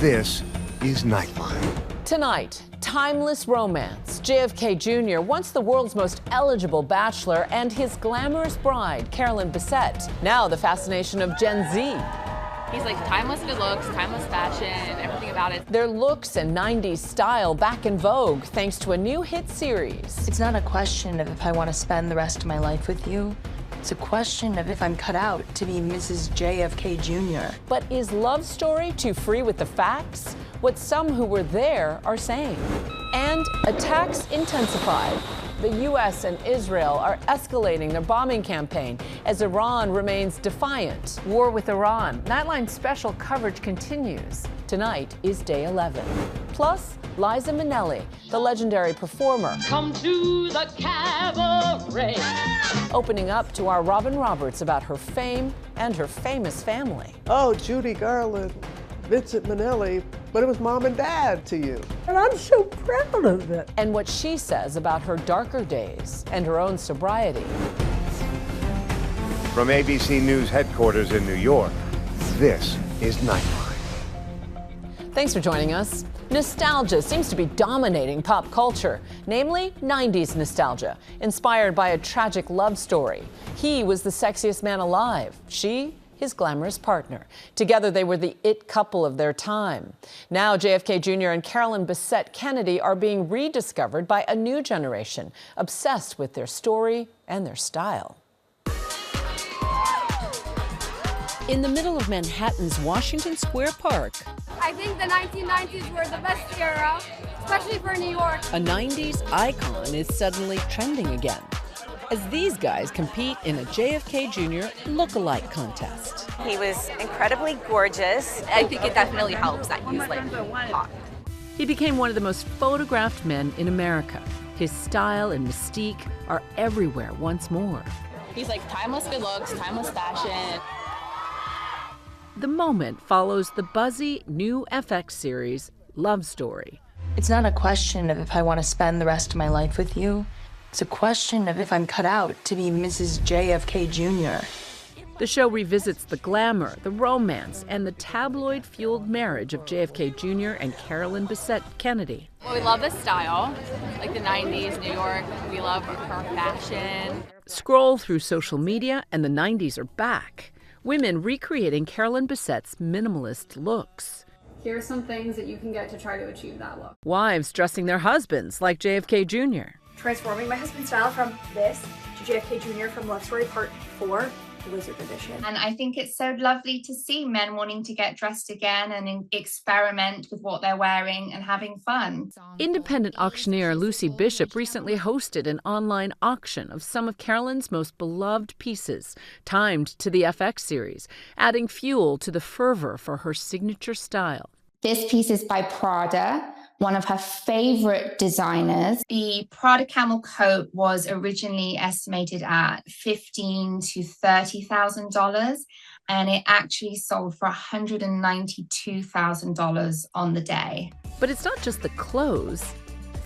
This is Nightline. Tonight, timeless romance. JFK Jr., once the world's most eligible bachelor, and his glamorous bride, Carolyn Bessette. Now the fascination of Gen Z. He's like timeless good looks, timeless fashion, everything about it. Their looks and 90s style back in vogue thanks to a new hit series. It's not a question of if I want to spend the rest of my life with you. It's a question of if I'm cut out to be Mrs. JFK Jr. But is Love Story too free with the facts? What some who were there are saying. And attacks intensified. The U.S. and Israel are escalating their bombing campaign as Iran remains defiant. War with Iran. Nightline special coverage continues. Tonight is day 11. Plus, Liza Minnelli, the legendary performer. Come to the cabaret. Opening up to our Robin Roberts about her fame and her famous family. Oh, Judy Garland, Vincent Minnelli, but it was mom and dad to you. And I'm so proud of it. And what she says about her darker days and her own sobriety. From ABC News headquarters in New York, this is Nightline. Thanks for joining us. Nostalgia seems to be dominating pop culture, namely 90s nostalgia, inspired by a tragic love story. He was the sexiest man alive. She, his glamorous partner. Together, they were the it couple of their time. Now, JFK Jr. and Carolyn Bessette Kennedy are being rediscovered by a new generation, obsessed with their story and their style. In the middle of Manhattan's Washington Square Park, I think the 1990s were the best era, especially for New York. a 90s icon is suddenly trending again, as these guys compete in a JFK Jr. look-alike contest. He was incredibly gorgeous. I think it definitely helps that he's like hot. He became one of the most photographed men in America. His style and mystique are everywhere once more. He's like timeless good looks, timeless fashion. The moment follows the buzzy new FX series, Love Story. It's not a question of if I want to spend the rest of my life with you. It's a question of if I'm cut out to be Mrs. JFK Jr. The show revisits the glamour, the romance, and the tabloid-fueled marriage of JFK Jr. and Carolyn Bessette Kennedy. Well, we love the style, like the 90s New York. We love her fashion. Scroll through social media, and the 90s are back. Women recreating Carolyn Bessette's minimalist looks. Here are some things that you can get to try to achieve that look. Wives dressing their husbands like JFK Jr. Transforming my husband's style from this to JFK Jr. from Love Story Part 4, the Wizard Edition. And I think it's so lovely to see men wanting to get dressed again and experiment with what they're wearing and having fun. Independent auctioneer Lucy Bishop recently hosted an online auction of some of Carolyn's most beloved pieces, timed to the FX series, adding fuel to the fervor for her signature style. This piece is by Prada, one of her favorite designers. The Prada camel coat was originally estimated at $15,000 to $30,000, and it actually sold for $192,000 on the day. But it's not just the clothes.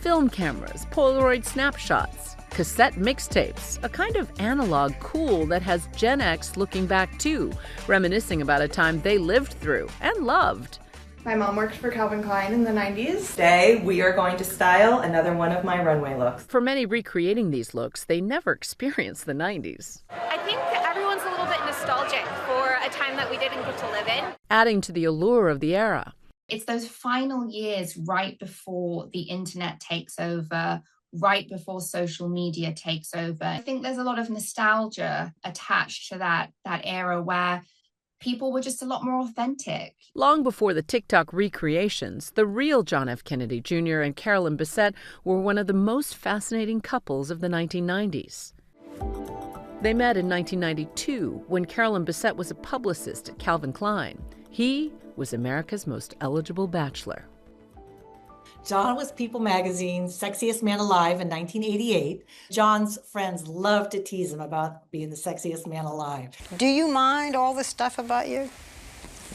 Film cameras, Polaroid snapshots, cassette mixtapes, a kind of analog cool that has Gen X looking back too, reminiscing about a time they lived through and loved. My mom worked for Calvin Klein in the 90s. Today, we are going to style another one of my runway looks. For many recreating these looks, they never experienced the 90s. I think everyone's a little bit nostalgic for a time that we didn't get to live in. Adding to the allure of the era. It's those final years right before the internet takes over, right before social media takes over. I think there's a lot of nostalgia attached to that era where people were just a lot more authentic. Long before the TikTok recreations, the real John F. Kennedy Jr. and Carolyn Bessette were one of the most fascinating couples of the 1990s. They met in 1992 when Carolyn Bessette was a publicist at Calvin Klein. He was America's most eligible bachelor. John was People Magazine's Sexiest Man Alive in 1988. John's friends loved to tease him about being the sexiest man alive. Do you mind all the stuff about you?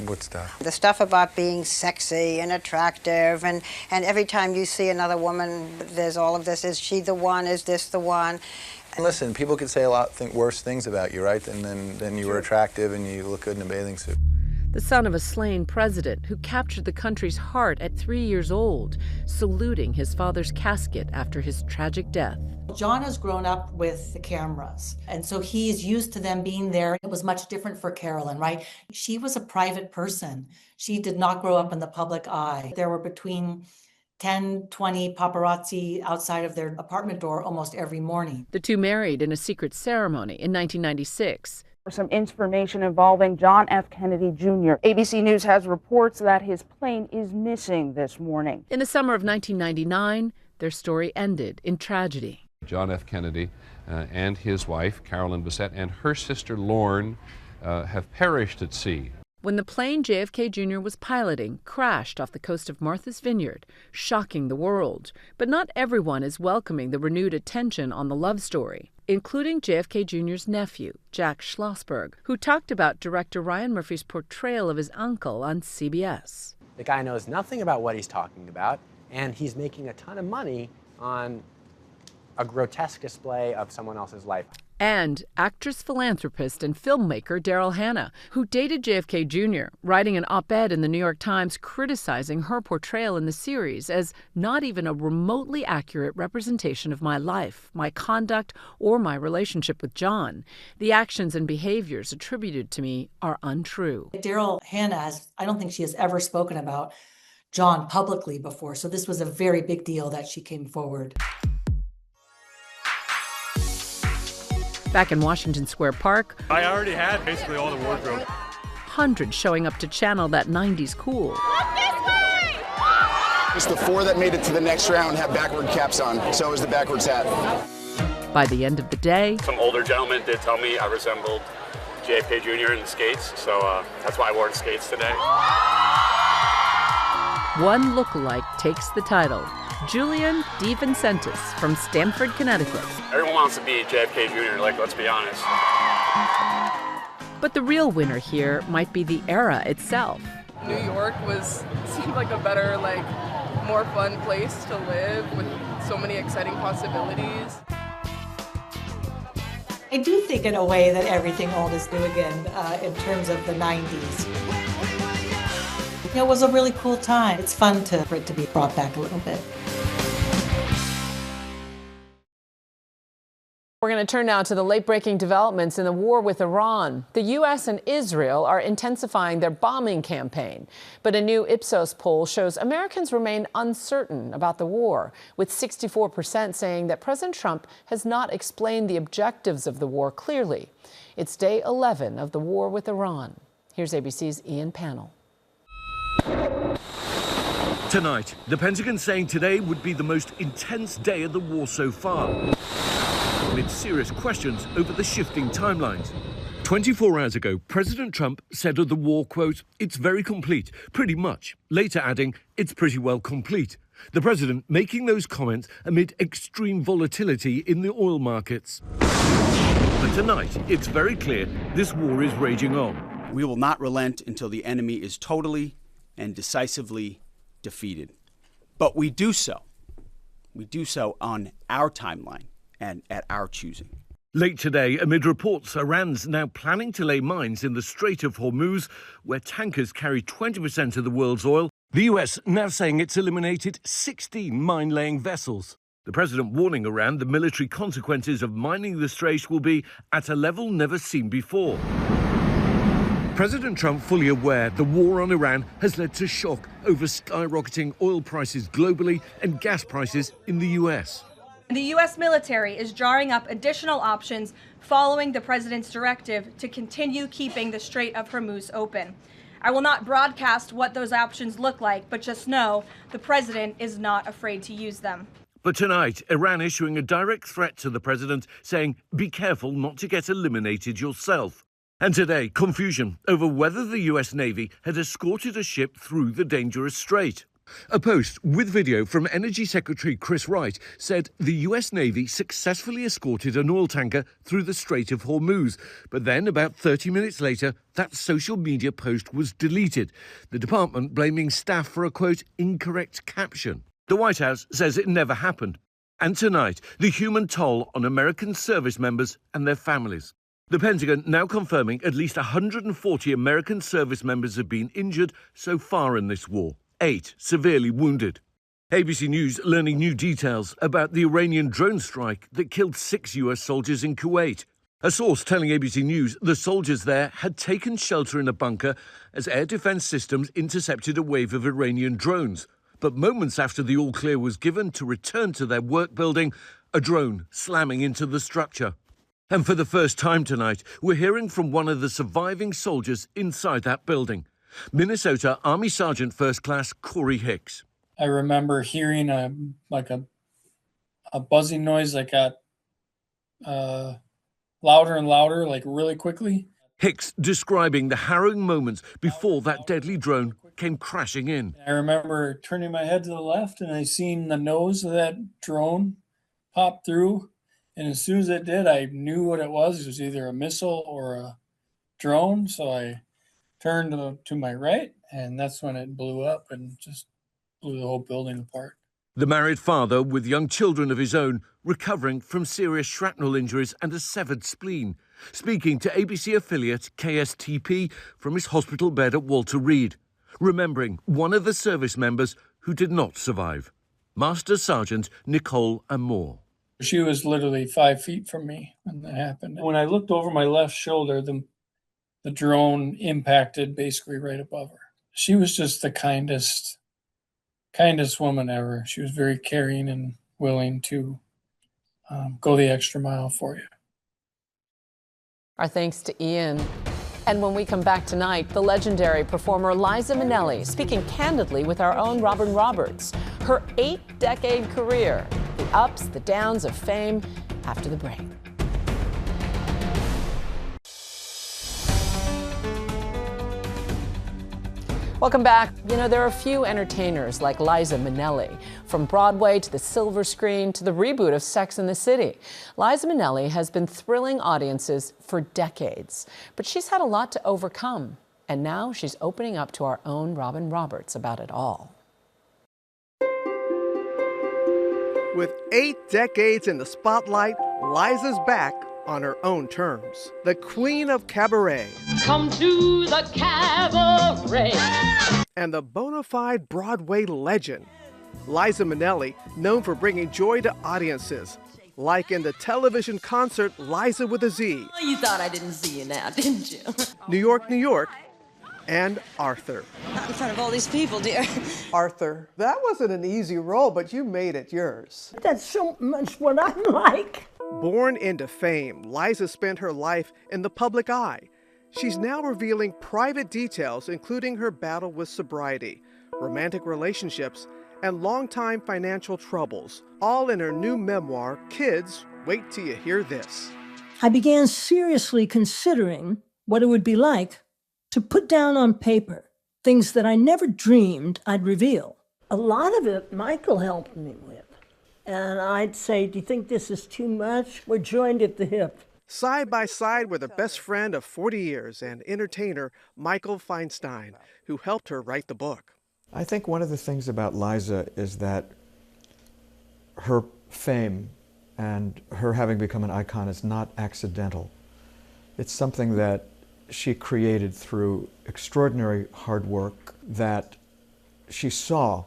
What stuff? The stuff about being sexy and attractive, and every time you see another woman, there's all of this. Is she the one? Is this the one? Listen, people could say a lot worse things about you, right? And then you were attractive and you look good in a bathing suit. the son of a slain president who captured the country's heart at 3 years old, saluting his father's casket after his tragic death. John has grown up with the cameras, and so he's used to them being there. It was much different for Carolyn, right? She was a private person. She did not grow up in the public eye. There were between 10, 20 paparazzi outside of their apartment door almost every morning. The two married in a secret ceremony in 1996. Some information involving John F. Kennedy Jr. ABC News has reports that his plane is missing this morning. In the summer of 1999, their story ended in tragedy. John F. Kennedy and his wife, Carolyn Bessette, and her sister, Lorne, have perished at sea. When the plane JFK Jr. was piloting crashed off the coast of Martha's Vineyard, shocking the world. But not everyone is welcoming the renewed attention on the love story, including JFK Jr.'s nephew, Jack Schlossberg, who talked about director Ryan Murphy's portrayal of his uncle on CBS. The guy knows nothing about what he's talking about, and he's making a ton of money on a grotesque display of someone else's life. And actress, philanthropist, and filmmaker Daryl Hannah, who dated JFK Jr., writing an op-ed in the New York Times criticizing her portrayal in the series as not even a remotely accurate representation of my life, my conduct, or my relationship with John. The actions and behaviors attributed to me are untrue. Daryl Hannah I don't think she has ever spoken about John publicly before, so this was a very big deal that she came forward. Back in Washington Square Park, I already had basically all the wardrobe. Hundreds showing up to channel that 90s cool. Look this way! Just the 4 that made it to the next round have backward caps on. So is the backwards hat. By the end of the day, Some older gentlemen did tell me I resembled JFK Jr. in the skates, so that's why I wore the skates today. one lookalike takes the title. Julian DeVincentis from Stamford, Connecticut. Everyone wants to be JFK Jr., let's be honest. But the real winner here might be the era itself. New York seemed like a better, more fun place to live with so many exciting possibilities. I do think in a way that everything old is new again in terms of the 90s. It was a really cool time. It's fun for it to be brought back a little bit. We're going to turn now to the late-breaking developments in the war with Iran. The U.S. and Israel are intensifying their bombing campaign. But a new Ipsos poll shows Americans remain uncertain about the war, with 64% saying that President Trump has not explained the objectives of the war clearly. It's day 11 of the war with Iran. Here's ABC's Ian Pannell. Tonight, the Pentagon saying today would be the most intense day of the war so far, amid serious questions over the shifting timelines. 24 hours ago, President Trump said of the war, quote, "It's very complete, pretty much," later adding, "It's pretty well complete." The president making those comments amid extreme volatility in the oil markets. But tonight, it's very clear this war is raging on. We will not relent until the enemy is totally and decisively defeated. But we do so on our timeline and at our choosing. Late today, amid reports Iran's now planning to lay mines in the Strait of Hormuz, where tankers carry 20% of the world's oil, the US now saying it's eliminated 16 mine-laying vessels. The president warning Iran the military consequences of mining the strait will be at a level never seen before. President Trump fully aware the war on Iran has led to shock over skyrocketing oil prices globally and gas prices in the US. The U.S. military is drawing up additional options following the president's directive to continue keeping the Strait of Hormuz open. I will not broadcast what those options look like, but just know the president is not afraid to use them. But tonight, Iran issuing a direct threat to the president, saying, "Be careful not to get eliminated yourself." And today, confusion over whether the US Navy had escorted a ship through the dangerous strait. A post with video from Energy Secretary Chris Wright said the US Navy successfully escorted an oil tanker through the Strait of Hormuz. But then, about 30 minutes later, that social media post was deleted, the department blaming staff for a, quote, incorrect caption. The White House says it never happened. And tonight, the human toll on American service members and their families. The Pentagon now confirming at least 140 American service members have been injured so far in this war, 8 severely wounded. ABC News learning new details about the Iranian drone strike that killed 6 U.S. soldiers in Kuwait. A source telling ABC News the soldiers there had taken shelter in a bunker as air defense systems intercepted a wave of Iranian drones. But moments after the all-clear was given to return to their work building, a drone slamming into the structure. And for the first time tonight, we're hearing from one of the surviving soldiers inside that building, Minnesota Army Sergeant First Class Corey Hicks. I remember hearing a buzzing noise that got louder and louder, like really quickly. Hicks describing the harrowing moments before that deadly drone came crashing in. I remember turning my head to the left and I seen the nose of that drone pop through. And as soon as it did, I knew what it was. It was either a missile or a drone. So I turned to my right, and that's when it blew up and just blew the whole building apart. The married father, with young children of his own, recovering from serious shrapnel injuries and a severed spleen, speaking to ABC affiliate KSTP from his hospital bed at Walter Reed, remembering one of the service members who did not survive, Master Sergeant Nicole Amore. She was literally 5 feet from me when that happened. When I looked over my left shoulder, the drone impacted basically right above her. She was just the kindest woman ever. She was very caring and willing to go the extra mile for you. Our thanks to Ian. And when we come back tonight, the legendary performer Liza Minnelli speaking candidly with our own Robin Roberts. Her 8-decade career, the ups, the downs of fame, after the break. Welcome back. You know, there are few entertainers like Liza Minnelli. From Broadway to the silver screen to the reboot of Sex and the City, Liza Minnelli has been thrilling audiences for decades. But she's had a lot to overcome. And now she's opening up to our own Robin Roberts about it all. With 8 decades in the spotlight, Liza's back on her own terms. The Queen of Cabaret. Come to the cabaret. And the bona fide Broadway legend. Liza Minnelli, known for bringing joy to audiences, like in the television concert Liza with a Z. Oh, you thought I didn't see you now, didn't you? New York, New York, and Arthur. Not in front of all these people, dear. Arthur, that wasn't an easy role, but you made it yours. That's so much what I'm like. Born into fame, Liza spent her life in the public eye. She's now revealing private details, including her battle with sobriety, romantic relationships, and longtime financial troubles, all in her new memoir, Kids, Wait Till You Hear This. I began seriously considering what it would be like to put down on paper things that I never dreamed I'd reveal. A lot of it Michael helped me with. And I'd say, do you think this is too much? We're joined at the hip. Side by side with her best friend of 40 years and entertainer Michael Feinstein, who helped her write the book. I think one of the things about Liza is that her fame and her having become an icon is not accidental. It's something that she created through extraordinary hard work that she saw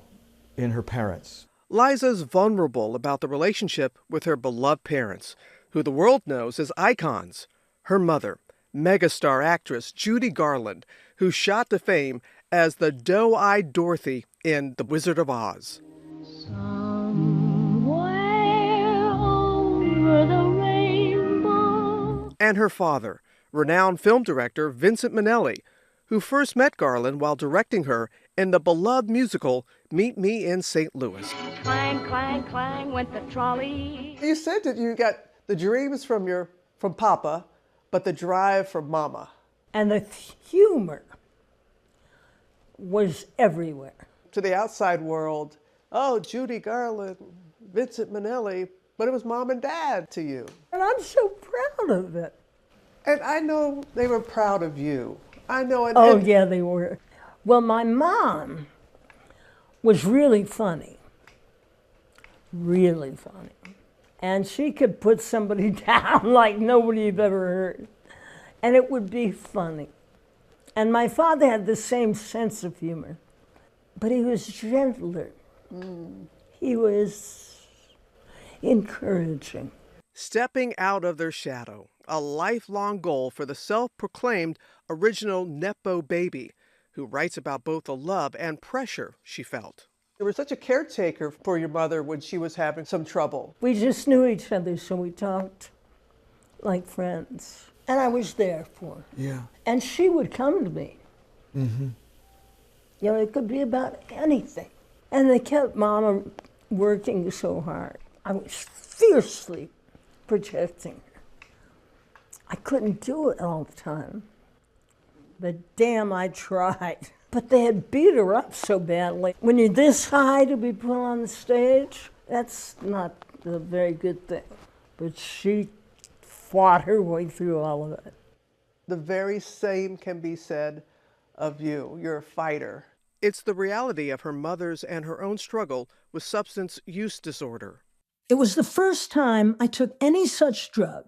in her parents. Liza's vulnerable about the relationship with her beloved parents, who the world knows as icons. Her mother, megastar actress Judy Garland, who shot to fame as the doe-eyed Dorothy in The Wizard of Oz. Somewhere over the rainbow. And her father, renowned film director Vincent Minnelli, who first met Garland while directing her in the beloved musical Meet Me in St. Louis. Clang, clang, clang went the trolley. You said that you got the dreams from Papa, but the drive from Mama. And the humor was everywhere. To the outside world, oh, Judy Garland, Vincent Minnelli, but it was Mom and Dad to you. And I'm so proud of it. And I know they were proud of you. I know it. Oh, yeah, they were. Well, my mom was really funny. Really funny. And she could put somebody down like nobody had ever heard. and it would be funny. And my father had the same sense of humor, but he was gentler. He was encouraging. Stepping out of their shadow, a lifelong goal for the self-proclaimed original Nepo baby, who writes about both the love and pressure she felt. You were such a caretaker for your mother when she was having some trouble. We just knew each other, so we talked like friends. And I was there for her. Yeah. And she would come to me. Mm-hmm. You know, it could be about anything. And they kept Mama working so hard. I was fiercely protecting her. I couldn't do it all the time. But damn, I tried. But they had beat her up so badly. When you're this high to be put on the stage, that's not a very good thing. But she fought her way through all of it. The very same can be said of you. You're a fighter. It's the reality of her mother's and her own struggle with substance use disorder. It was the first time I took any such drug,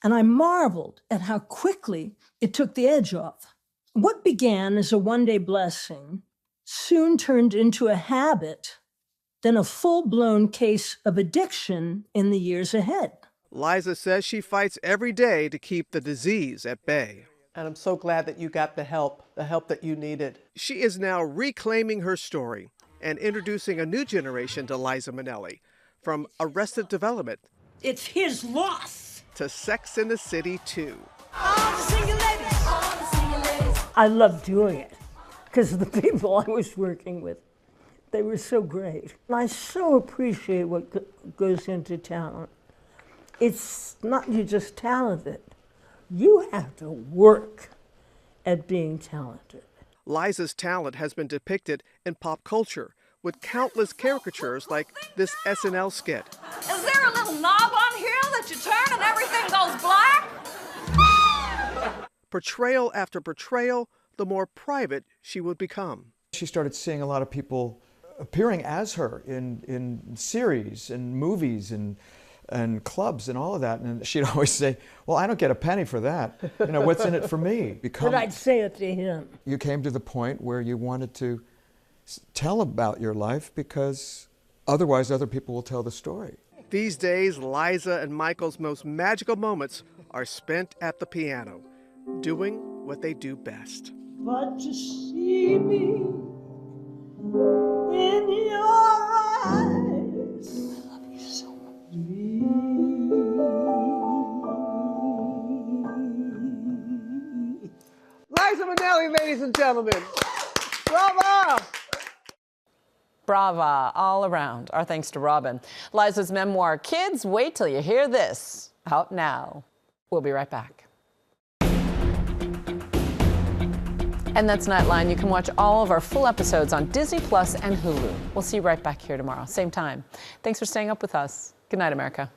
and I marveled at how quickly it took the edge off. What began as a one-day blessing soon turned into a habit, then a full-blown case of addiction in the years ahead. Liza says she fights every day to keep the disease at bay. And I'm so glad that you got the help that you needed. She is now reclaiming her story and introducing a new generation to Liza Minnelli, from Arrested Development. It's his loss. To Sex and the City 2. I love doing it because the people I was working with, they were so great. And I so appreciate what goes into talent. It's not you just talented. You have to work at being talented. Liza's talent has been depicted in pop culture with countless caricatures like this SNL skit. Is there a little knob on here that you turn and everything goes black? Portrayal after portrayal, the more private she would become. She started seeing a lot of people appearing as her in series and movies and clubs and all of that. And she'd always say, well, I don't get a penny for that. You know, what's in it for me? But I'd say it to him. You came to the point where you wanted to tell about your life because otherwise other people will tell the story. These days, Liza and Michael's most magical moments are spent at the piano, doing what they do best. But to see me in your eyes, I love you so much. Liza Minnelli, ladies and gentlemen. Bravo! Brava all around. Our thanks to Robin. Liza's memoir, Kids, Wait Till You Hear This, out now. We'll be right back. And that's Nightline. You can watch all of our full episodes on Disney Plus and Hulu. We'll see you right back here tomorrow, same time. Thanks for staying up with us. Good night, America.